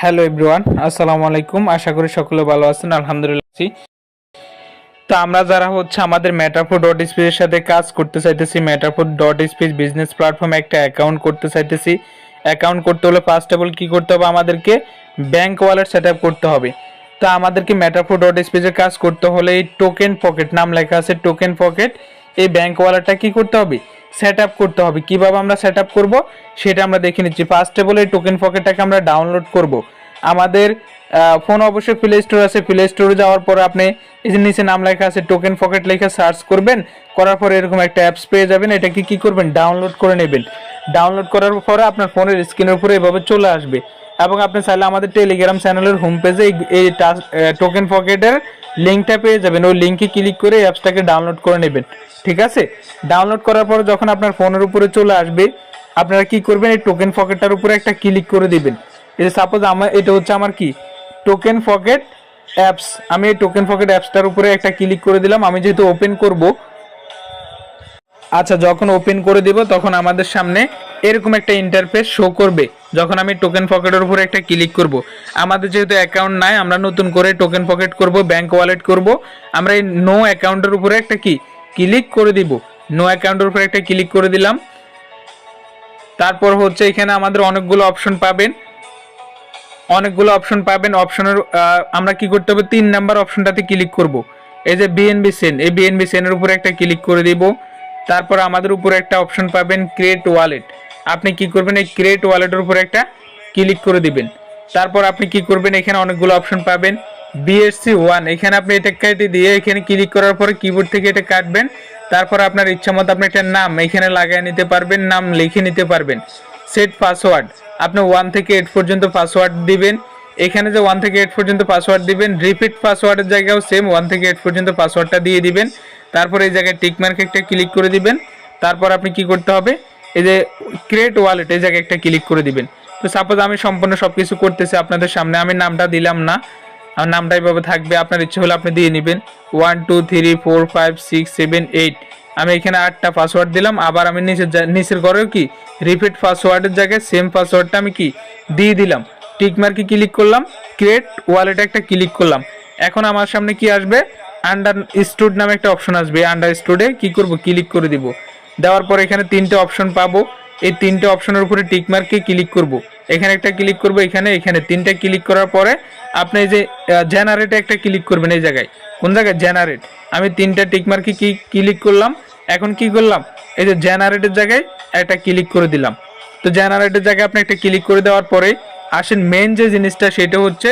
Hello everyone, আসসালামু আলাইকুম। আশা করি সকলে ভালো আছেন। আলহামদুলিল্লাহ আছি। তো আমরা যারা আমাদের মেটাফোর ডট স্পিচ এর সাথে কাজ করতে চাইতেছি, মেটাফোর ডট স্পিচ বিজনেস প্ল্যাটফর্মে একটা অ্যাকাউন্ট করতে চাইতেছি। অ্যাকাউন্ট করতে হলে ফার্স্ট অফ অল কী করতে হবে, আমাদেরকে ব্যাংক ওয়ালেট সেট আপ করতে হবে। তো আমাদেরকে মেটাফোর ডট স্পিচের কাজ করতে হলে এই টোকেন পকেট নাম লেখা আছে, টোকেন পকেট, এই ব্যাংক ওয়ালেটটা কী করতে হবে, সেট আপ করতে হবে। কীভাবে আমরা সেট আপ করবো সেটা আমরা দেখে নিচ্ছি। ফার্স্ট অফ অল এই টোকেন পকেটটাকে আমরা ডাউনলোড করব। আমাদের ফোন অবশ্যই প্লে স্টোর আছে, প্লে স্টোরে যাওয়ার পরে আপনি এই যে নিচে নাম লেখা আছে টোকেন পকেট লেখা সার্চ করবেন, করার পরে এরকম একটা অ্যাপস পেয়ে যাবেন। এটাকে কি করবেন, ডাউনলোড করে নেবেন। ডাউনলোড করার পরে আপনার ফোনের স্ক্রিনের উপরে এভাবে চলে আসবে, এবং আপনি চাইলে আমাদের টেলিগ্রাম চ্যানেলের হোম পেজে এই টোকেন পকেটের লিঙ্কটা পেয়ে যাবেন। ওই লিঙ্কে ক্লিক করে অ্যাপসটাকে ডাউনলোড করে নেবেন। ঠিক আছে, ডাউনলোড করার পরে যখন আপনার ফোনের উপরে চলে আসবে, আপনারা কি করবেন, এই টোকেন পকেটটার উপরে একটা ক্লিক করে দিবেন। এই সাপোজ এটা হচ্ছে আমার কি টোকেন পকেট অ্যাপস, আমি এই টোকেন পকেট অ্যাপসটার উপরে একটা ক্লিক করে দিলাম। আমি যেহেতু ওপেন করব, আচ্ছা যখন ওপেন করে দিব তখন আমাদের সামনে এরকম একটা ইন্টারফেস শো করবে। যখন আমি টোকেন পকেটের উপরে একটা ক্লিক করব, আমাদের যেহেতু অ্যাকাউন্ট নাই, আমরা নতুন করে টোকেন পকেট করব, ব্যাংক ওয়ালেট করব। আমরা এই নো অ্যাকাউন্টের উপরে একটা ক্লিক করে দিব। নো অ্যাকাউন্টের উপরে একটা ক্লিক করে দিলাম। তারপর এখানে আমাদের অনেকগুলো অপশন পাবেন, অপশনের আমরা কি করতে হবে, 3 নাম্বার অপশনটাতে ক্লিক করব। এই যে বিএনবি সেন, এই বিএনবি সেনের উপরে একটা ক্লিক করে দিব। তারপর আমাদের উপরে একটা অপশন পাবেন ক্রিয়েট ওয়ালেট, আপনি কি করবেন, এই ক্রিয়েট ওয়ালেটের উপরে একটা ক্লিক করে দিবেন। তারপর আপনি কি করবেন, এখানে অনেকগুলো অপশন পাবেন BSC1, এখানে আপনি এটা কেটে দিয়ে এখানে ক্লিক করার পরে কিবোর্ড থেকে এটা কাটবেন। তারপর আপনার ইচ্ছা মতো আপনি একটা নাম এখানে লাগিয়ে নিতে পারবেন, নাম লিখে নিতে পারবেন। সেট পাসওয়ার্ড, আপনি 1 থেকে 8 পর্যন্ত পাসওয়ার্ড দিবেন। এখানে যে 1 থেকে 8 পর্যন্ত পাসওয়ার্ড দিবেন, রিপিট পাসওয়ার্ডের জায়গাও সেম 1 থেকে 8 পর্যন্ত পাসওয়ার্ডটা দিয়ে দিবেন। তারপর এই জায়গায় টিক মার্ক একটা ক্লিক করে দিবেন। তারপর আপনি কি করতে হবে, এই যে ক্রিয়েট ওয়ালেট এই জায়গায় একটা ক্লিক করে দিবেন। তো সাপোজ আমি সম্পূর্ণ সব কিছু করতেছি আপনাদের সামনে, আমি নামটা দিলাম না, আমার নামটা এইভাবে থাকবে। আপনার ইচ্ছে হলে আপনি দিয়ে নেবেন 1 2 3 4 5 6 7 8, আমি এখানে 8টা পাসওয়ার্ড দিলাম। আবার আমি নিচের ঘরেও রিপিট পাসওয়ার্ডের জায়গায় সেম পাসওয়ার্ডটা আমি দিয়ে দিলাম। টিক মার্কে ক্লিক করলাম, ক্রিয়েট ওয়ালেটে একটা ক্লিক করলাম। এখন আমার সামনে কি আসবে, আন্ডারস্টুড নামে একটা অপশন আসবে। আন্ডারস্টুডে কি করব, ক্লিক করে দিব। দেওয়ার পর এখানে 3টে অপশন পাবো, এই 3টে অপশনের উপরে টিক মার্কে ক্লিক করব। এখানে একটা ক্লিক করব, এখানে 3টে ক্লিক করার পরে আপনি এই যে জেনারেটে একটা ক্লিক করবেন। এই জায়গায় কোন জায়গায়, জেনারেট, আমি 3টা টিক মার্কে ক্লিক করলাম। এখন কি করলাম, এই যে জেনারেটের জায়গায় একটা ক্লিক করে দিলাম। তো জেনারেটের জায়গায় আপনি একটা ক্লিক করে দেওয়ার পরে আসেন মেন যে জিনিসটা, সেটা হচ্ছে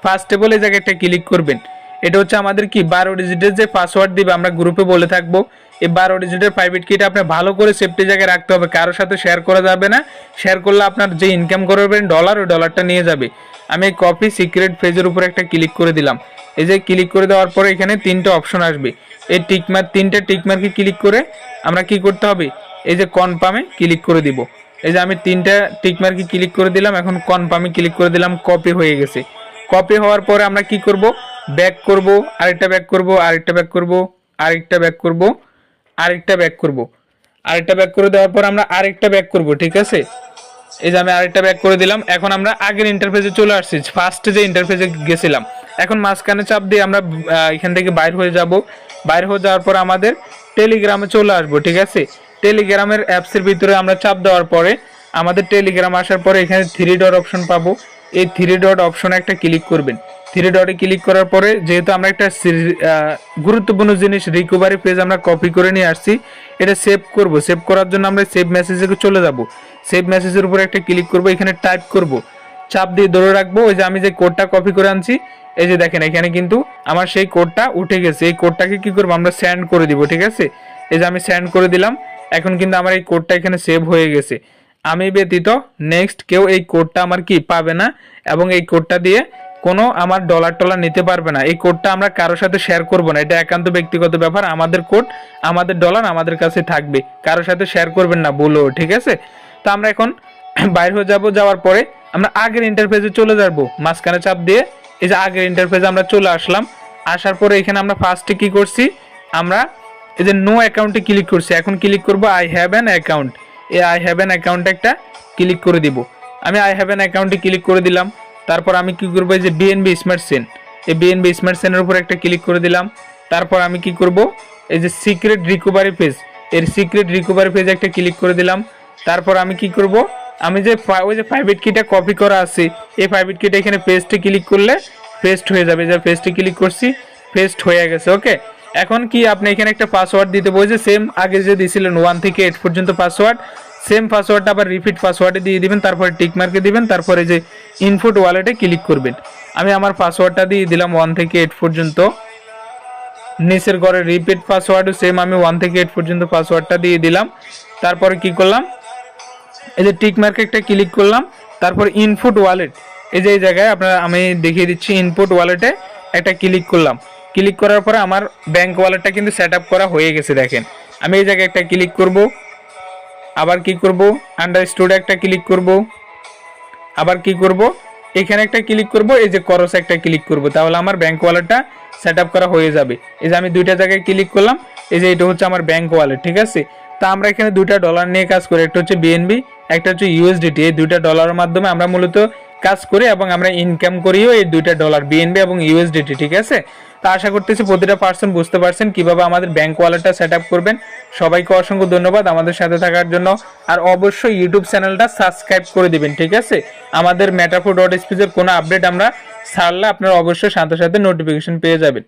ফার্স্ট অফ অল এই জায়গায় একটা ক্লিক করবেন। এটা হচ্ছে আমাদের 12 ডিজিটের যে পাসওয়ার্ড দিবে, আমরা গ্রুপে বলে থাকবো। এই 12 ডিজিটের প্রাইভেট কিটা আপনি ভালো করে সেফটি জায়গায় রাখতে হবে, কারোর সাথে শেয়ার করা যাবে না। শেয়ার করলে আপনার যে ইনকাম করবেন ডলার, ওই ডলারটা নিয়ে যাবে। আমি এই কপি সিক্রেট পেজের উপরে একটা ক্লিক করে দিলাম। এই যে ক্লিক করে দেওয়ার পরে এখানে 3টে অপশন আসবে, এই টিকমার্ক 3টে টিকমার্কে ক্লিক করে আমরা কি করতে হবে, এই যে কনফার্মে ক্লিক করে দিব। এই যে আমি 3টা টিকমার্কে ক্লিক করে দিলাম, এখন কনফার্মে ক্লিক করে দিলাম, কপি হয়ে গেছে। কপি হওয়ার পরে আমরা কি করব, ব্যাক করব, আরেকটা ব্যাক করব, আরেকটা ব্যাক করব, আরেকটা ব্যাক করব, আরেকটা ব্যাক করব, আরেকটা ব্যাক করে দেওয়ার পর আমরা আরেকটা ব্যাক করব। ঠিক আছে, এই যে আমি আরেকটা ব্যাক করে দিলাম। এখন আমরা আগের ইন্টারফেসে চলে আসছি, ফার্স্টে যে ইন্টারফেসে গেছিলাম। এখন মাঝখানে চাপ দিয়ে আমরা এখান থেকে বাইর হয়ে যাব। বাইর হয়ে যাওয়ার পর আমাদের টেলিগ্রামে চলে আসবো। ঠিক আছে, টেলিগ্রামের অ্যাপসের ভিতরে আমরা চাপ দেওয়ার পরে আমাদের টেলিগ্রাম আসার পরে এখানে 3 ডট অপশন পাবো। এই 3 ডট অপশনে একটা ক্লিক করবেন। 3 ডটে ক্লিক করার পরে যেহেতু আমরা একটা গুরুত্বপূর্ণ জিনিস রিকভারি পেজ আমরা কপি করে নিয়ে আসছি, এটা সেভ করব। সেভ করার জন্য আমরা সেভ মেসেজে চলে যাব। সেভ মেসেজের উপরে একটা ক্লিক করব, এখানে টাইপ করব, চাপ দিয়ে ধরে রাখবো। ওই যে আমি যে কোডটা কপি করে আনছি, এই যে দেখেন এখানে কিন্তু আমার সেই কোডটা উঠে গেছে। এই কোডটাকে কি করবো, আমরা সেন্ড করে দিব। ঠিক আছে, এই যে আমি সেন্ড করে দিলাম। এখন কিন্তু আমার এই কোডটা এখানে সেভ হয়ে গেছে। আমি ব্যতীত নেক্সট কেউ এই কোডটা আমার পাবে না, এবং এই কোডটা দিয়ে কোনো আমার ডলার টলার নিতে পারবে না। এই কোডটা আমরা কারোর সাথে শেয়ার করব না, এটা একান্ত ব্যক্তিগত ব্যাপার। আমাদের কোড, আমাদের ডলার আমাদের কাছে থাকবে, কারোর সাথে শেয়ার করবেন না বলো। ঠিক আছে, তো আমরা এখন বাইর হয়ে যাব। যাওয়ার পরে আমরা আগের ইন্টারফেসে চলে যাব, মাঝখানে চাপ দিয়ে এই যে আগের ইন্টারফেসে আমরা চলে আসলাম। আসার পরে এখানে আমরা ফার্স্টে কি করছি, আমরা এই যে নো অ্যাকাউন্টে ক্লিক করছি। এখন ক্লিক করব আই হ্যাভ অ্যান অ্যাকাউন্ট, এই আই হ্যাভ অ্যান অ্যাকাউন্টে একটা ক্লিক করে দিব। আমি আই হ্যাভ অ্যান অ্যাকাউন্টে ক্লিক করে দিলাম। তারপর আমি কি করব, এই যে বিএনবি স্মার্ট চেন, এই বিএনবি স্মার্ট চেনের উপর একটা ক্লিক করে দিলাম। তারপর আমি কি করব, এই যে সিক্রেট রিকভারি পেজ, এর সিক্রেট রিকভারি পেজ একটা ক্লিক করে দিলাম। তারপর আমি কি করব, আমি যে ওই যে প্রাইভেট কিটা কপি করা আছে, এই প্রাইভেট কিটা এখানে পেস্টে ক্লিক করলে পেস্ট হয়ে যাবে। যে পেস্টে ক্লিক করছি, পেস্ট হয়ে গেছে। ওকে, এখন কি আপনি এখানে একটা পাসওয়ার্ড দিতে বলছে, সেম আগে যে দিয়েছিলেন 1 থেকে 8 পর্যন্ত পাসওয়ার্ড, সেম পাসওয়ার্ডটা আবার রিপিট পাসওয়ার্ডে দিয়ে দিবেন, তারপরে টিক মার্কে দিবেন, তারপরে যে ইনপুট ওয়ালেটে ক্লিক করবেন। আমি আমার পাসওয়ার্ডটা দিয়ে দিলাম 1 থেকে 8 পর্যন্ত। নিচের ঘরে রিপিট পাসওয়ার্ড সেম আমি 1 থেকে 8 পর্যন্ত পাসওয়ার্ডটা দিয়ে দিলাম। তারপরে কি করলাম, এই যে টিক মার্কে একটা ক্লিক করলাম। তারপর ইনপুট ওয়ালেট, এই যে এই জায়গায় আপনারা আমি দেখিয়ে দিচ্ছি, ইনপুট ওয়ালেটে একটা ক্লিক করলাম। ক্লিক করার পরে আমার ব্যাংক ওয়ালেটটা কিন্তু সেট আপ করা হয়ে গেছে। দেখেন আমি এই জায়গায় একটা ক্লিক করব, আবার কি করব, আন্ডারস্টুড একটা ক্লিক করব, আবার কি করব, এখানে একটা ক্লিক করব, এই যে করস একটা ক্লিক করব, তাহলে আমার ব্যাংক ওয়ালেটটা সেট আপ করা হয়ে যাবে। এই যে আমি দুইটা জায়গায় ক্লিক করলাম, এই যে এটা হচ্ছে আমার ব্যাংক ওয়ালেট, ঠিক আছে। তা আমরা এখানে দুইটা ডলার নিয়ে কাজ করি, একটা হচ্ছে বিএনবি, একটা হচ্ছে ইউএসডিটি। এই দুইটা ডলারের মাধ্যমে আমরা মূলত কাজ করি এবং আমরা ইনকাম করিও এই দুইটা ডলার, বিএনবি এবং ইউএসডিটি, ঠিক আছে। তা আশা করতেছি প্রতিটা পার্সন বুঝতে পারছেন কিভাবে আমাদের ব্যাংক ওয়ালেটটা সেট আপ করবেন। সবাইকে অসংখ্য ধন্যবাদ আমাদের সাথে থাকার জন্য। আর অবশ্যই ইউটিউব চ্যানেলটা সাবস্ক্রাইব করে দিবেন, ঠিক আছে। আমাদের মেটাফোর.স্পিচের কোনো আপডেট আমরা ছাড়লে আপনারা অবশ্যই সাথে সাথে নোটিফিকেশন পেয়ে যাবেন।